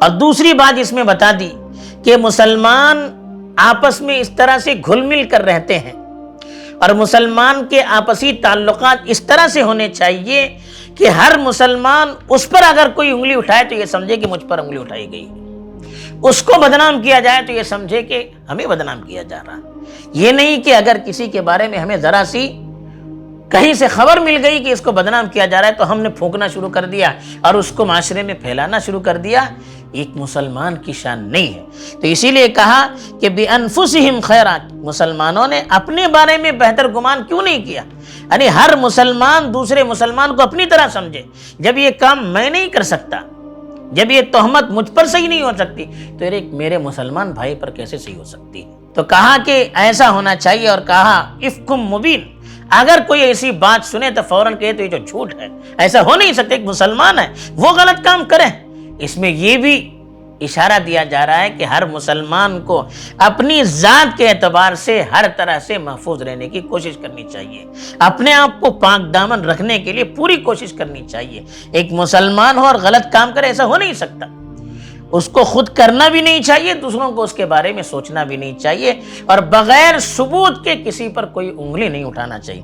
اور دوسری بات اس میں بتا دی کہ مسلمان آپس میں اس طرح سے گھل مل کر رہتے ہیں اور مسلمان کے آپسی تعلقات اس طرح سے ہونے چاہیے کہ ہر مسلمان اس پر اگر کوئی انگلی اٹھائے تو یہ سمجھے کہ مجھ پر انگلی اٹھائی گئی، اس کو بدنام کیا جائے تو یہ سمجھے کہ ہمیں بدنام کیا جا رہا۔ یہ نہیں کہ اگر کسی کے بارے میں ہمیں ذرا سی کہیں سے خبر مل گئی کہ اس کو بدنام کیا جا رہا ہے تو ہم نے پھونکنا شروع کر دیا اور اس کو معاشرے میں پھیلانا شروع کر دیا۔ ایک مسلمان کی شان نہیں ہے۔ تو اسی لیے کہا کہ بِأَنفُسِهِمْ خَيْرًا، مسلمانوں نے اپنے بارے میں بہتر گمان کیوں نہیں کیا؟ یعنی ہر مسلمان دوسرے مسلمان کو اپنی طرح سمجھے۔ جب یہ کام میں نہیں کر سکتا، جب یہ تہمت مجھ پر صحیح نہیں ہو سکتی تو ایک میرے مسلمان بھائی پر کیسے صحیح ہو سکتی؟ تو کہا کہ ایسا ہونا چاہیے، اور کہا افکم مبین، اگر کوئی ایسی بات سنے تو فوراً کہے تو یہ جو جھوٹ ہے، ایسا ہو نہیں سکتا، ایک مسلمان ہے وہ غلط کام کرے۔ اس میں یہ بھی اشارہ دیا جا رہا ہے کہ ہر مسلمان کو اپنی ذات کے اعتبار سے ہر طرح سے محفوظ رہنے کی کوشش کرنی چاہیے، اپنے آپ کو پاک دامن رکھنے کے لیے پوری کوشش کرنی چاہیے۔ ایک مسلمان ہو اور غلط کام کرے، ایسا ہو نہیں سکتا۔ اس کو خود کرنا بھی نہیں چاہیے، دوسروں کو اس کے بارے میں سوچنا بھی نہیں چاہیے، اور بغیر ثبوت کے کسی پر کوئی انگلی نہیں اٹھانا چاہیے۔